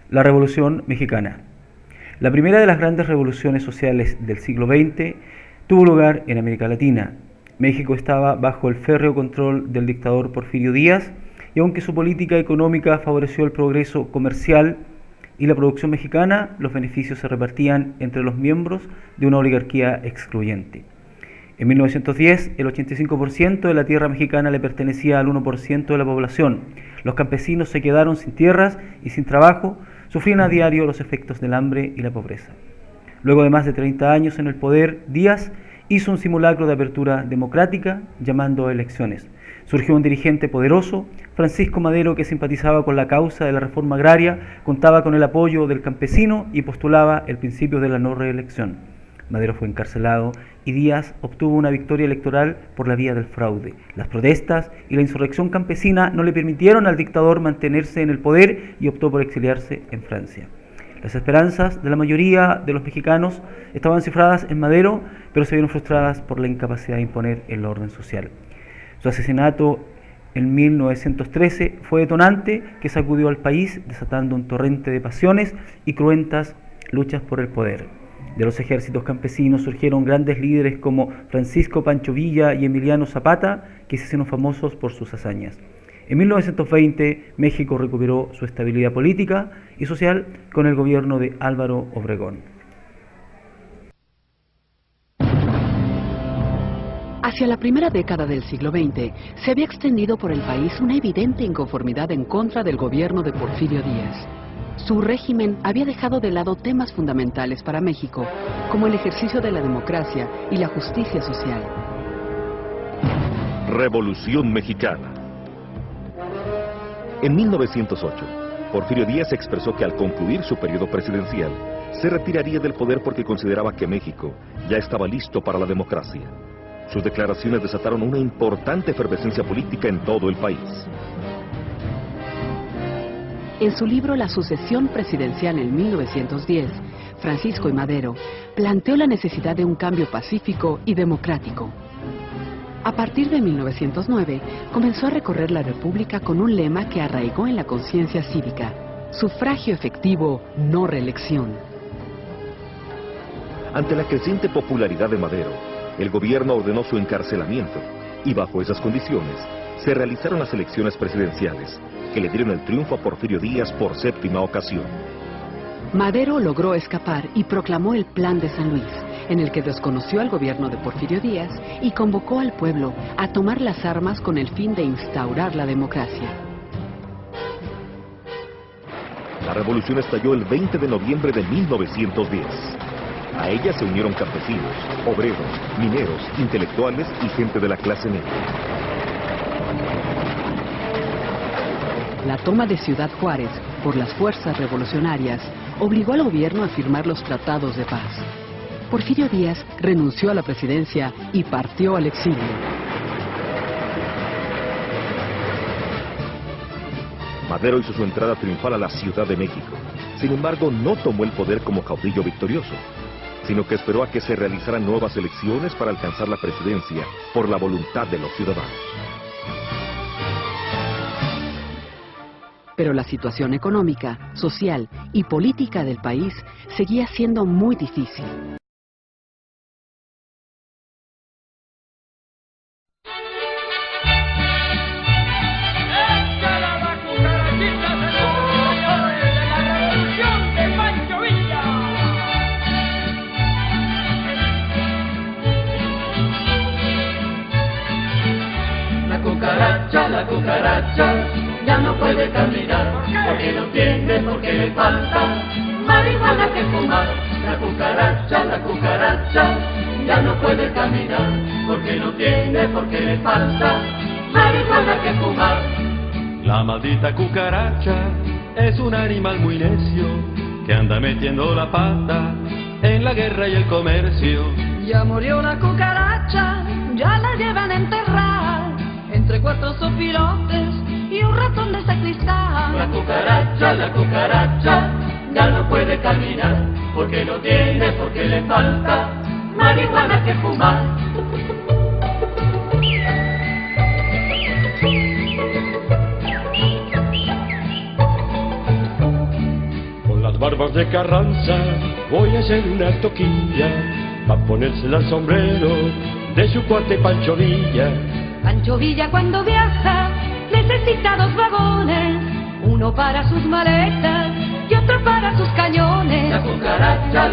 La Revolución Mexicana. La primera de las grandes revoluciones sociales del siglo XX tuvo lugar en América Latina. México estaba bajo el férreo control del dictador Porfirio Díaz, y aunque su política económica favoreció el progreso comercial y la producción mexicana, los beneficios se repartían entre los miembros de una oligarquía excluyente. En 1910, el 85% de la tierra mexicana le pertenecía al 1% de la población. Los campesinos se quedaron sin tierras y sin trabajo, sufrían a diario los efectos del hambre y la pobreza. Luego de más de 30 años en el poder, Díaz hizo un simulacro de apertura democrática llamando a elecciones. Surgió un dirigente poderoso, Francisco Madero, que simpatizaba con la causa de la reforma agraria, contaba con el apoyo del campesino y postulaba el principio de la no reelección. Madero fue encarcelado y Díaz obtuvo una victoria electoral por la vía del fraude. Las protestas y la insurrección campesina no le permitieron al dictador mantenerse en el poder y optó por exiliarse en Francia. Las esperanzas de la mayoría de los mexicanos estaban cifradas en Madero, pero se vieron frustradas por la incapacidad de imponer el orden social. Su asesinato en 1913 fue detonante que sacudió al país, desatando un torrente de pasiones y cruentas luchas por el poder. De los ejércitos campesinos surgieron grandes líderes como Francisco Pancho Villa y Emiliano Zapata, que se hicieron famosos por sus hazañas. En 1920, México recuperó su estabilidad política y social con el gobierno de Álvaro Obregón. Hacia la primera década del siglo XX, se había extendido por el país una evidente inconformidad en contra del gobierno de Porfirio Díaz. Su régimen había dejado de lado temas fundamentales para México, como el ejercicio de la democracia y la justicia social. Revolución Mexicana. En 1908, Porfirio Díaz expresó que al concluir su periodo presidencial, se retiraría del poder porque consideraba que México ya estaba listo para la democracia. Sus declaraciones desataron una importante efervescencia política en todo el país. En su libro La sucesión presidencial en 1910, Francisco I. Madero planteó la necesidad de un cambio pacífico y democrático. A partir de 1909, comenzó a recorrer la República con un lema que arraigó en la conciencia cívica: sufragio efectivo, no reelección. Ante la creciente popularidad de Madero, el gobierno ordenó su encarcelamiento y bajo esas condiciones se realizaron las elecciones presidenciales que le dieron el triunfo a Porfirio Díaz por séptima ocasión. Madero logró escapar y proclamó el Plan de San Luis, en el que desconoció al gobierno de Porfirio Díaz y convocó al pueblo a tomar las armas con el fin de instaurar la democracia. La revolución estalló el 20 de noviembre de 1910. A ella se unieron campesinos, obreros, mineros, intelectuales y gente de la clase media. La toma de Ciudad Juárez por las fuerzas revolucionarias obligó al gobierno a firmar los tratados de paz. Porfirio Díaz renunció a la presidencia y partió al exilio. Madero hizo su entrada triunfal a la Ciudad de México. Sin embargo, no tomó el poder como caudillo victorioso, sino que esperó a que se realizaran nuevas elecciones para alcanzar la presidencia por la voluntad de los ciudadanos. Pero la situación económica, social y política del país seguía siendo muy difícil. La cucaracha ya no puede caminar, porque no tiene, porque le falta marihuana que fumar. La cucaracha ya no puede caminar, porque no tiene, porque le falta marihuana que fumar. La maldita cucaracha es un animal muy necio, que anda metiendo la pata en la guerra y el comercio. Ya murió la cucaracha, ya la llevan a enterrar, entre 4 sopilotes y un ratón de sacristán. La cucaracha ya no puede caminar, porque no tiene, porque le falta marihuana que fumar. las barbas de Carranza voy a hacer una toquilla pa' ponérsela al sombrero de su cuate Pancho Villa. Pancho Villa cuando viaja necesita 2 vagones, uno para sus maletas y otro para sus cañones. La cucaracha